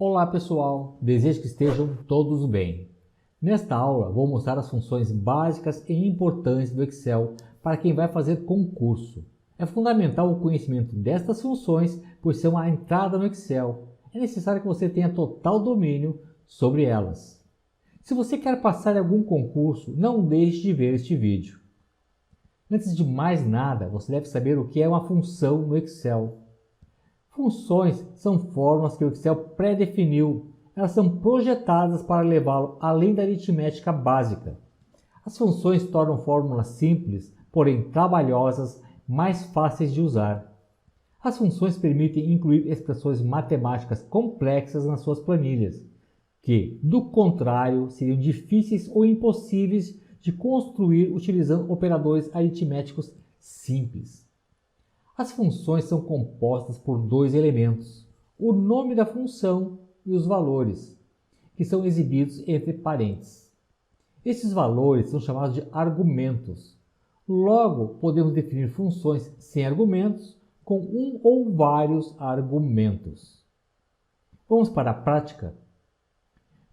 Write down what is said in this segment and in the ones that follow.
Olá pessoal, desejo que estejam todos bem. Nesta aula vou mostrar as funções básicas e importantes do Excel para quem vai fazer concurso. É fundamental o conhecimento destas funções, pois são a entrada no Excel. É necessário que você tenha total domínio sobre elas. Se você quer passar em algum concurso, não deixe de ver este vídeo. Antes de mais nada, você deve saber o que é uma função no Excel. Funções são fórmulas que o Excel pré-definiu. Elas são projetadas para levá-lo além da aritmética básica. As funções tornam fórmulas simples, porém trabalhosas, mais fáceis de usar. As funções permitem incluir expressões matemáticas complexas nas suas planilhas, que, do contrário, seriam difíceis ou impossíveis de construir utilizando operadores aritméticos simples. As funções são compostas por dois elementos, o nome da função e os valores, que são exibidos entre parênteses. Esses valores são chamados de argumentos. Logo, podemos definir funções sem argumentos com um ou vários argumentos. Vamos para a prática?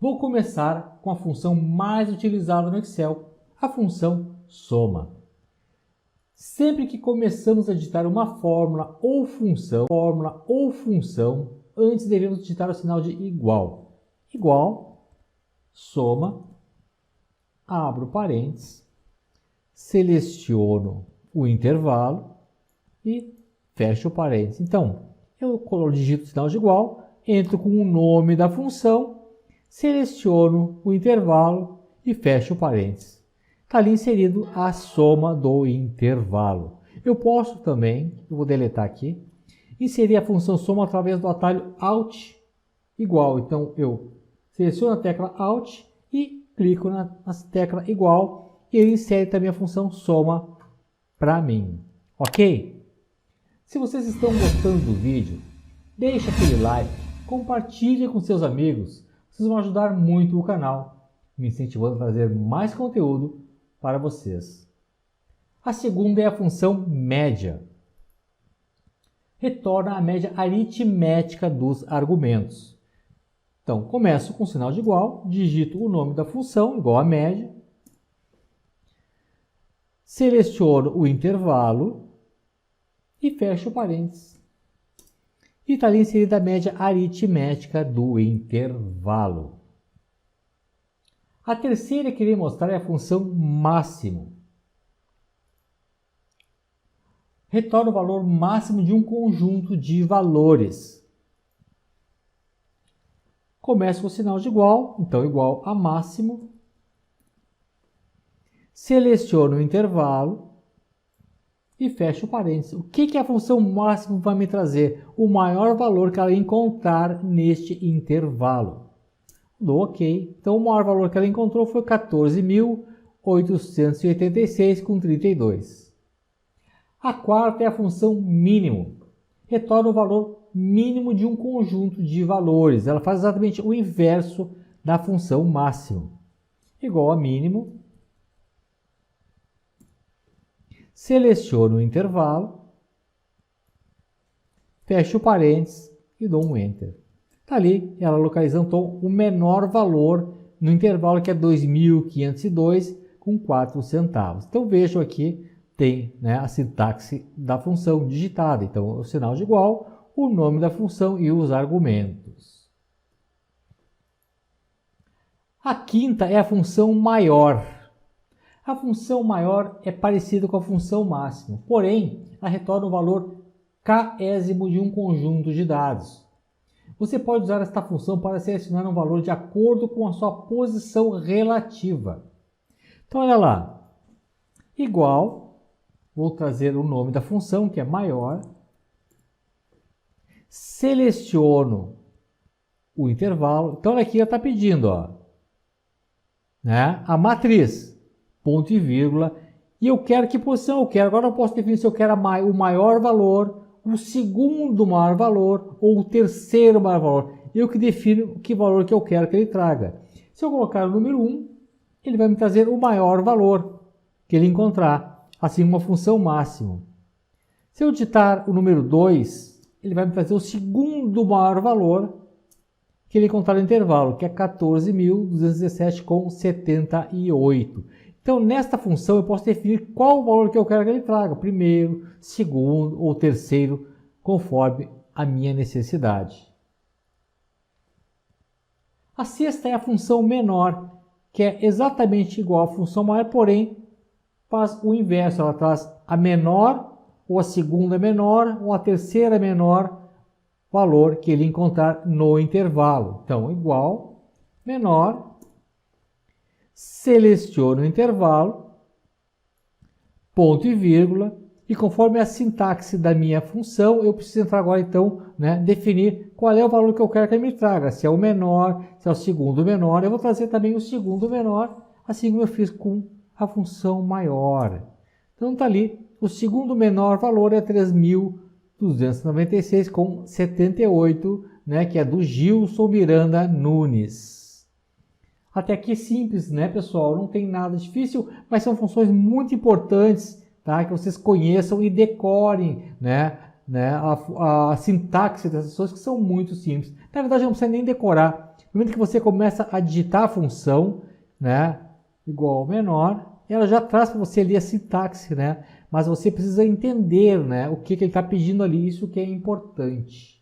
Vou começar com a função mais utilizada no Excel, a função soma. Sempre que começamos a digitar uma fórmula ou função, antes devemos digitar o sinal de igual. Igual, soma, abro parênteses, seleciono o intervalo e fecho parênteses. Então, eu digito o sinal de igual, entro com o nome da função, seleciono o intervalo e fecho parênteses. Está ali inserido a soma do intervalo. Eu posso também, eu vou deletar aqui, inserir a função soma através do atalho Alt igual. Então eu seleciono a tecla Alt e clico na tecla igual e ele insere também a função soma para mim. Ok? Se vocês estão gostando do vídeo, deixe aquele like, compartilhe com seus amigos. Vocês vão ajudar muito o canal, me incentivando a trazer mais conteúdo para vocês. A segunda é a função média. Retorna a média aritmética dos argumentos. Então, começo com o sinal de igual, digito o nome da função, igual a média, seleciono o intervalo e fecho parênteses. E está ali inserida a média aritmética do intervalo. A terceira que eu queria mostrar é a função máximo. Retorna o valor máximo de um conjunto de valores. Começo com o sinal de igual, então igual a máximo. Seleciono o intervalo e fecho parênteses. O que a função máximo vai me trazer? O maior valor que ela encontrar neste intervalo. Dou OK. Então, o maior valor que ela encontrou foi 14.886,32. A quarta é a função mínimo. Retorna o valor mínimo de um conjunto de valores. Ela faz exatamente o inverso da função máximo. Igual a mínimo. Seleciono o intervalo. Fecho parênteses e dou um Enter. Está ali, ela localizando então, o menor valor no intervalo, que é 2.502,04 centavos. Então, vejam aqui, tem a sintaxe da função digitada. Então, o sinal de igual, o nome da função e os argumentos. A quinta é a função maior. A função maior é parecida com a função máxima, porém, ela retorna o valor késimo de um conjunto de dados. Você pode usar esta função para selecionar um valor de acordo com a sua posição relativa. Então, olha lá. Igual, vou trazer o nome da função, que é maior. Seleciono o intervalo. Então, olha aqui, ela está pedindo, a matriz, ponto e vírgula. E eu quero que posição eu quero. Agora eu posso definir se eu quero o maior valor, o segundo maior valor ou o terceiro maior valor. Eu que defino que valor que eu quero que ele traga. Se eu colocar o número 1, ele vai me trazer o maior valor que ele encontrar, assim uma função máximo. Se eu digitar o número 2, ele vai me trazer o segundo maior valor que ele encontrar no intervalo, que é 14.217,78. Então, nesta função, eu posso definir qual o valor que eu quero que ele traga, primeiro, segundo ou terceiro, conforme a minha necessidade. A sexta é a função menor, que é exatamente igual à função maior, porém faz o inverso. Ela traz a menor, ou a segunda menor, ou a terceira menor valor que ele encontrar no intervalo. Então, igual, menor, seleciono o intervalo, ponto e vírgula, e conforme a sintaxe da minha função, eu preciso entrar agora, então, definir qual é o valor que eu quero que ele me traga. Se é o menor, se é o segundo menor. Eu vou trazer também o segundo menor, assim como eu fiz com a função maior. Então, está ali, o segundo menor valor é 3.296,78, que é do Gilson Miranda Nunes. Até aqui é simples, pessoal? Não tem nada difícil, mas são funções muito importantes, tá? Que vocês conheçam e decorem, a sintaxe dessas funções, que são muito simples. Na verdade, não precisa nem decorar. No momento que você começa a digitar a função, igual ao menor, ela já traz para você ali a sintaxe, mas você precisa entender, o que ele está pedindo ali, isso que é importante.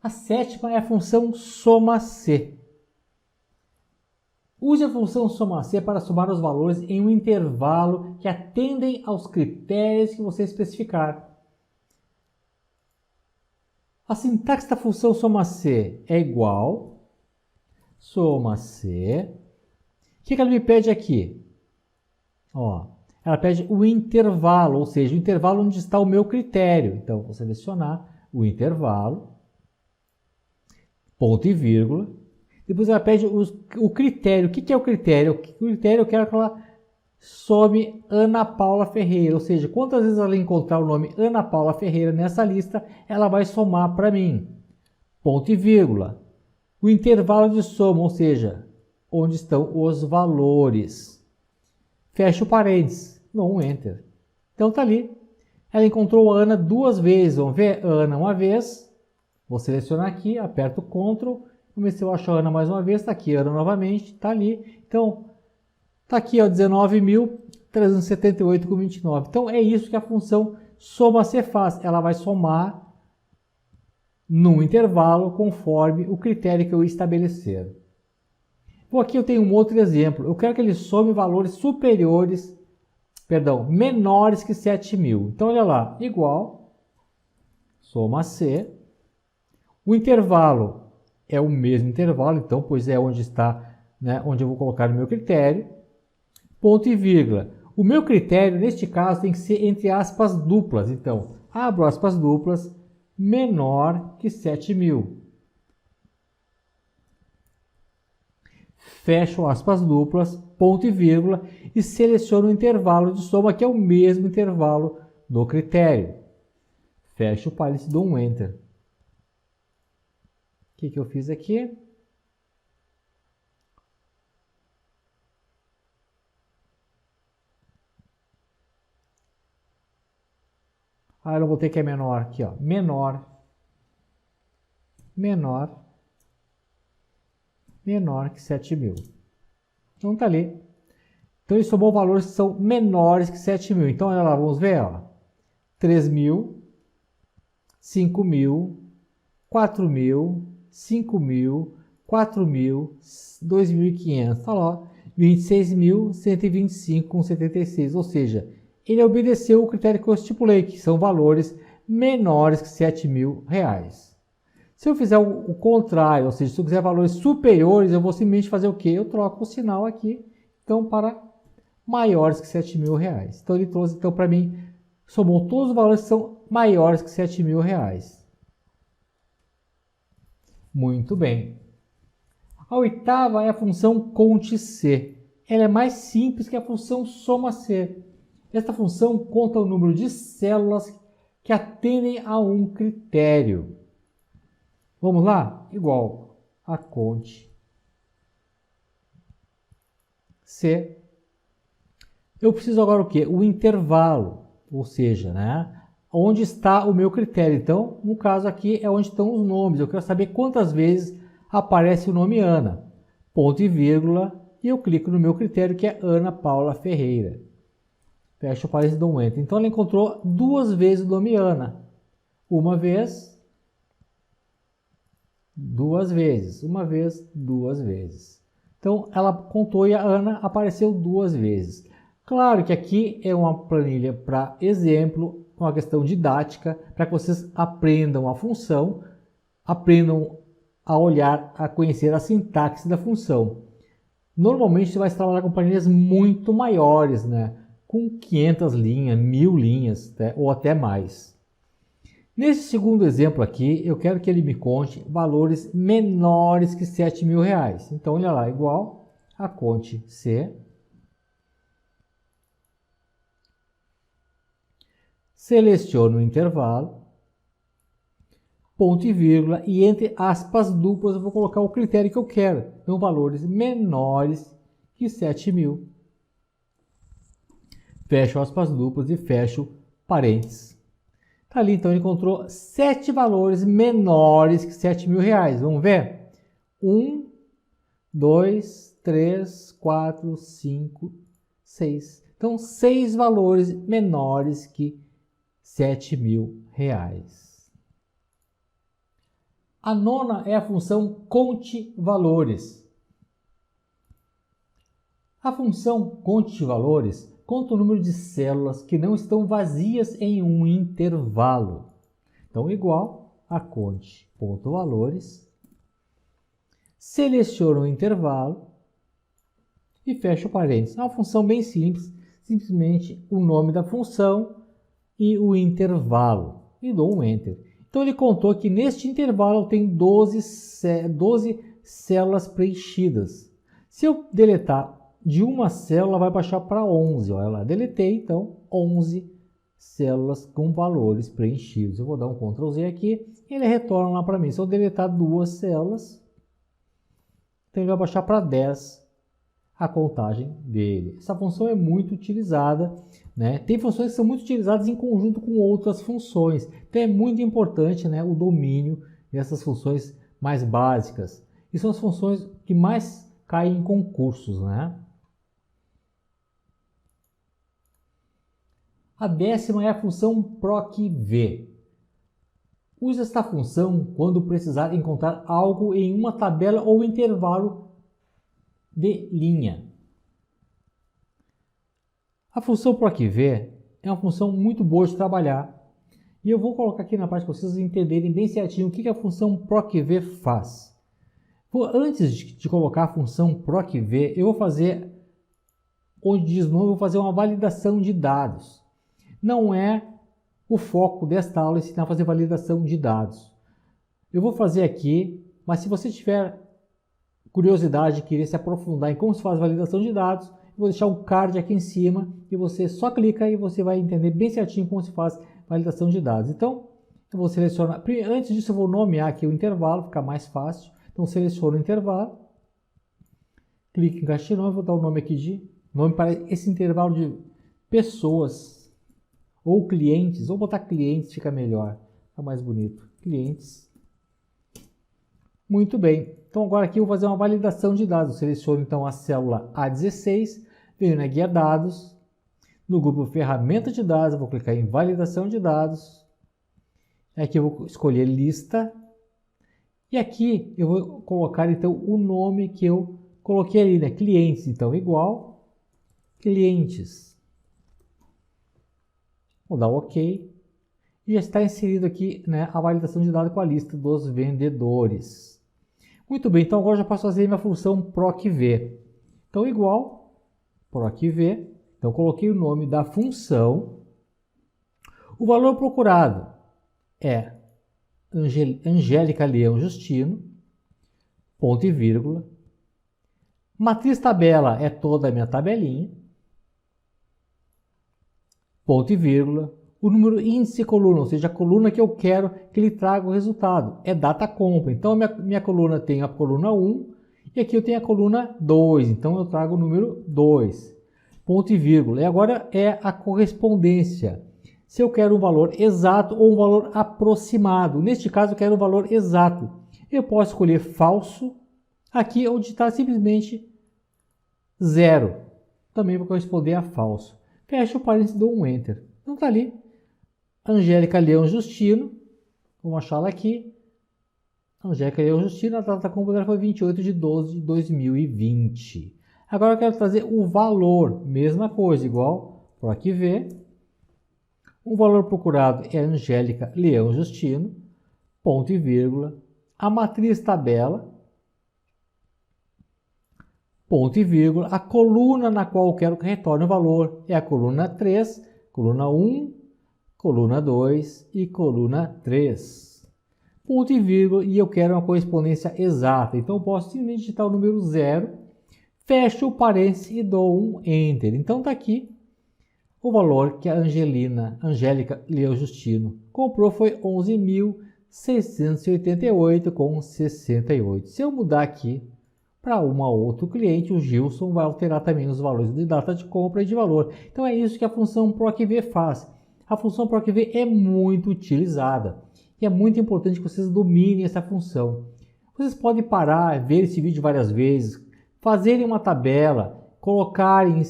A sétima é a função soma-C. Use a função soma-C para somar os valores em um intervalo que atendem aos critérios que você especificar. A sintaxe da função soma-C é igual, soma-C. O que ela me pede aqui? Ela pede o intervalo, ou seja, o intervalo onde está o meu critério. Então, vou selecionar o intervalo, ponto e vírgula. Depois ela pede o critério. O que é o critério? O critério eu quero que ela some Ana Paula Ferreira. Ou seja, quantas vezes ela encontrar o nome Ana Paula Ferreira nessa lista, ela vai somar para mim. Ponto e vírgula. O intervalo de soma, ou seja, onde estão os valores. Fecha o parênteses. Dou um Enter. Então está ali. Ela encontrou a Ana duas vezes. Vamos ver? Ana uma vez. Vou selecionar aqui, aperto Ctrl. Vamos ver se eu acho a Ana mais uma vez. Está aqui, Ana novamente. Está ali. Então, está aqui, 19.378,29. Então, é isso que a função soma-C faz. Ela vai somar num intervalo conforme o critério que eu estabelecer. Bom, aqui eu tenho um outro exemplo. Eu quero que ele some valores menores que 7.000. Então, olha lá, igual, soma-C. O intervalo é o mesmo intervalo, então, pois é onde está, onde eu vou colocar o meu critério. Ponto e vírgula. O meu critério, neste caso, tem que ser entre aspas duplas. Então, abro aspas duplas, menor que 7.000. Fecho aspas duplas, ponto e vírgula, e seleciono o intervalo de soma, que é o mesmo intervalo do critério. Fecho o parênteses e dou um Enter. O que eu fiz aqui? Eu não botei que é menor aqui, menor que 7.000. Então tá ali. Então ele somou valores que são menores que 7.000. Então olha lá, vamos ver, 3.000, 5.000, 4.000, 5.000, 4.000, 2.500. Tá lá, 26.125,76. Ou seja, ele obedeceu o critério que eu estipulei, que são valores menores que R$7.000. Se eu fizer o contrário, ou seja, se eu quiser valores superiores, eu vou simplesmente fazer o quê? Eu troco o sinal aqui, então, para maiores que R$7.000. Então, ele trouxe, então, para mim, somou todos os valores que são maiores que R$7.000. Muito bem. A oitava é a função conte-C. Ela é mais simples que a função soma-C. Esta função conta o número de células que atendem a um critério. Vamos lá? Igual a conte C. Eu preciso agora o quê? O intervalo, ou seja, onde está o meu critério. Então, no caso aqui é onde estão os nomes. Eu quero saber quantas vezes aparece o nome Ana. Ponto e vírgula, e eu clico no meu critério, que é Ana Paula Ferreira. Fecho o parênteses e dou um Enter. Então, ela encontrou 2 vezes o nome Ana. Uma vez, 2 vezes. Uma vez, 2 vezes. Então, ela contou e a Ana apareceu 2 vezes. Claro que aqui é uma planilha para exemplo, uma questão didática, para que vocês aprendam a função, aprendam a olhar, a conhecer a sintaxe da função. Normalmente você vai trabalhar com planilhas muito maiores, né? Com 500 linhas, 1000 linhas, né? Ou até mais. Nesse segundo exemplo aqui, eu quero que ele me conte valores menores que R$7.000. Então, olha lá, igual a conte C. Seleciono o intervalo, ponto e vírgula, e entre aspas duplas eu vou colocar o critério que eu quero. Então, valores menores que 7.000. Fecho aspas duplas e fecho parênteses. Tá ali, então ele encontrou 7 valores menores que R$7.000. Vamos ver? 1, 2, 3, 4, 5, 6. Então, 6 valores menores que R$7.000. A nona é a função conte valores. A função conte valores conta o número de células que não estão vazias em um intervalo. Então, igual a conte.valores, seleciono o intervalo e fecho parênteses. É uma função bem simples, simplesmente o nome da função e o intervalo. E dou um Enter. Então, ele contou que neste intervalo tem 12 células preenchidas. Se eu deletar de uma célula, vai baixar para 11. Olha lá, deletei, então, 11 células com valores preenchidos. Eu vou dar um Ctrl Z aqui e ele retorna lá para mim. Se eu deletar 2 células, então ele vai baixar para 10 a contagem dele. Essa função é muito utilizada, né? Tem funções que são muito utilizadas em conjunto com outras funções. Então é muito importante, né, o domínio dessas funções mais básicas. E são as funções que mais caem em concursos, né? A 10ª é a função PROC-V. Use esta função quando precisar encontrar algo em uma tabela ou intervalo de linha. A função PROC-V é uma função muito boa de trabalhar. E eu vou colocar aqui na parte para vocês entenderem bem certinho o que a função PROC-V faz. Antes de colocar a função PROC-V, eu vou fazer, onde diz nome, eu vou fazer uma validação de dados. Não é o foco desta aula ensinar a fazer validação de dados. Eu vou fazer aqui, mas se você tiver curiosidade e querer se aprofundar em como se faz validação de dados, eu vou deixar um card aqui em cima e você só clica e você vai entender bem certinho como se faz validação de dados. Então, eu vou selecionar, antes disso eu vou nomear aqui o intervalo, fica mais fácil. Então, seleciono o intervalo, clique em caixa de nome, vou dar o nome aqui de nome para esse intervalo de pessoas ou clientes, vou botar clientes, fica melhor, fica mais bonito, clientes. Muito bem, então agora aqui eu vou fazer uma validação de dados, eu seleciono então a célula A16, venho na guia dados, no grupo ferramenta de dados, eu vou clicar em validação de dados, aqui eu vou escolher lista, e aqui eu vou colocar então o nome que eu coloquei ali, né? Clientes, então igual, clientes. Vou dar OK. E já está inserido aqui, né, a validação de dados com a lista dos vendedores. Muito bem, então agora eu já posso fazer a minha função PROC-V. Então igual, PROC-V. Então coloquei o nome da função. O valor procurado é Angélica Leão Justino, ponto e vírgula. Matriz tabela é toda a minha tabelinha, ponto e vírgula. O número índice coluna, ou seja, a coluna que eu quero que ele traga o resultado, é data compra. Então, minha coluna tem a coluna 1 e aqui eu tenho a coluna 2. Então, eu trago o número 2. Ponto e vírgula. E agora é a correspondência. se eu quero um valor exato ou um valor aproximado. Neste caso, eu quero um valor exato. Eu posso escolher falso. Aqui eu digitar simplesmente 0. Também vai corresponder a falso. Fecho o parênteses e dou um Enter. Então está ali. Angélica Leão Justino. Vamos achá-la aqui. Angélica Leão Justino, a data completa foi 28 de 12 de 2020. Agora eu quero trazer o valor. Mesma coisa, igual por aqui ver. O valor procurado é Angélica Leão Justino. Ponto e vírgula. A matriz tabela. Ponto e vírgula, a coluna na qual eu quero que retorne o valor é a coluna 3, coluna 1, coluna 2 e coluna 3. Ponto e vírgula, e eu quero uma correspondência exata. Então eu posso simplesmente digitar o número 0, fecho o parênteses e dou um Enter. Então está aqui o valor que a Angélica Leão Justino comprou foi 11.688,68. Se eu mudar aqui para um outro cliente, o Gilson vai alterar também os valores de data de compra e de valor. Então é isso que a função PROC-V faz. A função PROC-V é muito utilizada e é muito importante que vocês dominem essa função. Vocês podem parar, ver esse vídeo várias vezes, fazerem uma tabela, colocarem,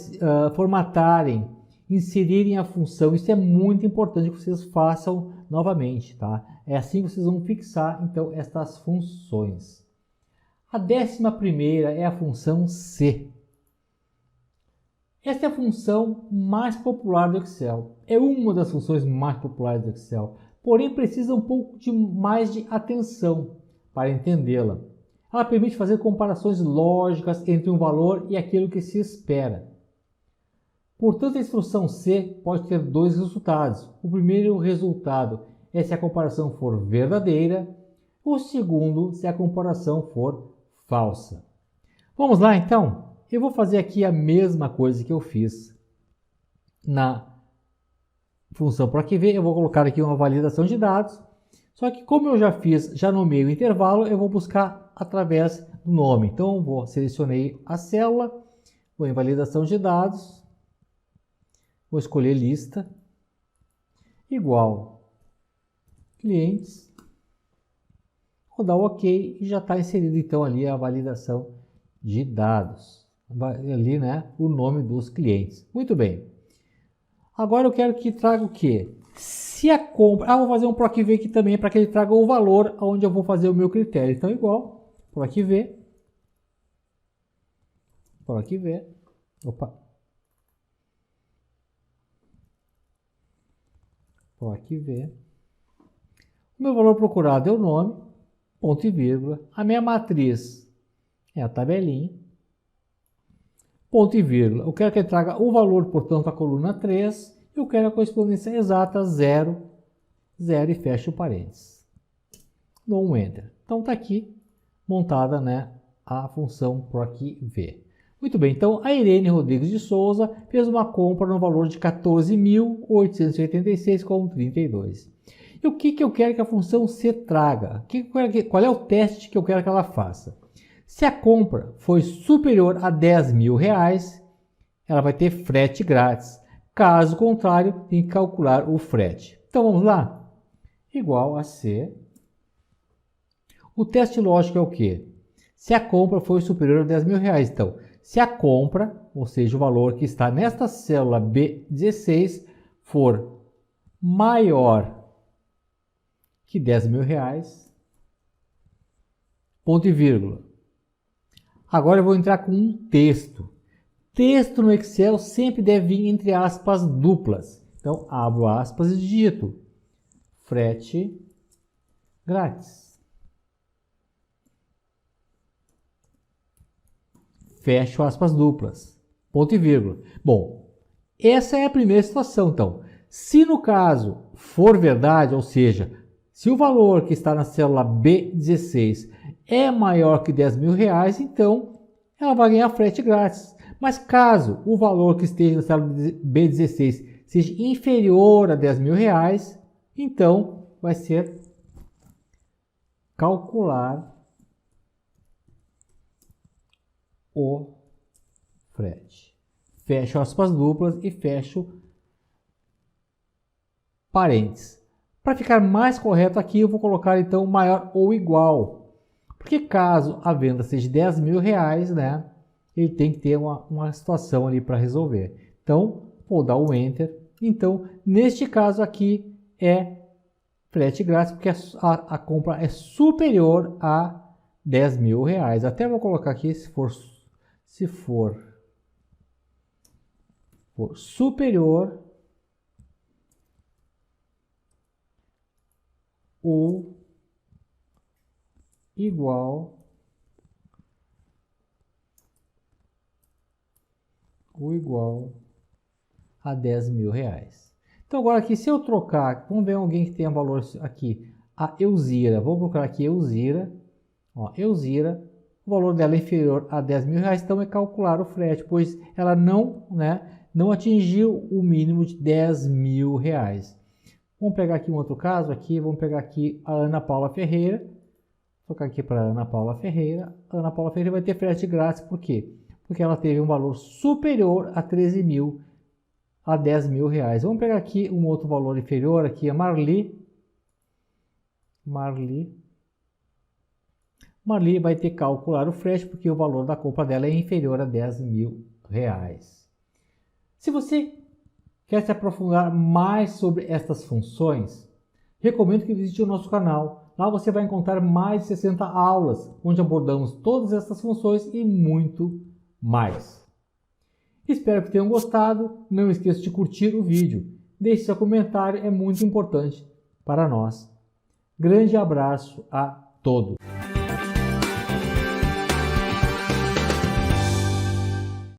formatarem, inserirem a função. Isso é muito importante que vocês façam novamente, tá? É assim que vocês vão fixar então estas funções. A 11ª é a função C. Esta é a função mais popular do Excel. É uma das funções mais populares do Excel, porém precisa um pouco mais de atenção para entendê-la. Ela permite fazer comparações lógicas entre um valor e aquilo que se espera. Portanto, a instrução C pode ter dois resultados. O primeiro resultado é se a comparação for verdadeira, o segundo se a comparação for falsa. Vamos lá então? Eu vou fazer aqui a mesma coisa que eu fiz na função PROC-V. Eu vou colocar aqui uma validação de dados. Só que como eu já fiz, já nomeei o intervalo, eu vou buscar através do nome. Então eu selecionei a célula, vou em validação de dados, vou escolher lista, igual clientes. Vou dar OK e já está inserido então ali a validação de dados. Ali, né, o nome dos clientes. Muito bem. Agora eu quero que traga o quê? Se a compra... vou fazer um PROC-V aqui também para que ele traga o valor onde eu vou fazer o meu critério. Então, igual, PROC-V. PROC-V. Opa. PROC-V. O meu valor procurado é o nome. Ponto e vírgula. A minha matriz é a tabelinha. Ponto e vírgula. Eu quero que ele traga o valor, portanto, a coluna 3. Eu quero a correspondência exata 0, 0 e fecho o parênteses. Dou um Enter. Então está aqui montada, né, a função PROC-V. Muito bem, então a Irene Rodrigues de Souza fez uma compra no valor de 14.886,32. E o que eu quero que a função C traga? Qual é o teste que eu quero que ela faça? Se a compra foi superior a R$10.000, ela vai ter frete grátis. Caso contrário, tem que calcular o frete. Então vamos lá? Igual a C. O teste lógico é o quê? Se a compra foi superior a R$10.000. Então, se a compra, ou seja, o valor que está nesta célula B16, for maior que R$10.000, ponto e vírgula. Agora eu vou entrar com um texto. Texto no Excel sempre deve vir entre aspas duplas. Então, abro aspas e digito frete grátis. Fecho aspas duplas. Ponto e vírgula. Bom, essa é a primeira situação. Então, se no caso for verdade, ou seja, se o valor que está na célula B16 é maior que R$10.000, então ela vai ganhar frete grátis. Mas caso o valor que esteja na célula B16 seja inferior a R$10.000, então vai ser calcular o frete. Fecho aspas duplas e fecho parênteses. Para ficar mais correto aqui, eu vou colocar então maior ou igual. Porque caso a venda seja de 10 mil reais, né, ele tem que ter uma situação ali para resolver. Então, vou dar o Enter. Então, neste caso aqui é frete grátis, porque a compra é superior a 10 mil reais. Até vou colocar aqui se for superior ou igual a 10 mil reais. Então agora aqui, se eu trocar, vamos ver alguém que tenha valor aqui, a Elzira, vou procurar aqui Elzira, ó, Elzira, o valor dela é inferior a 10 mil reais, então é calcular o frete, pois ela não atingiu o mínimo de 10 mil reais. Vamos pegar aqui um outro caso, vamos pegar aqui a Ana Paula Ferreira, vou colocar aqui para Ana Paula Ferreira vai ter frete grátis, por quê? Porque ela teve um valor superior a 13 mil, a 10 mil reais. Vamos pegar aqui um outro valor inferior, aqui a Marli vai ter que calcular o frete, porque o valor da compra dela é inferior a 10 mil reais. Se você quer se aprofundar mais sobre estas funções, recomendo que visite o nosso canal. Lá você vai encontrar mais de 60 aulas, onde abordamos todas estas funções e muito mais. Espero que tenham gostado. Não esqueça de curtir o vídeo. Deixe seu comentário, é muito importante para nós. Grande abraço a todos.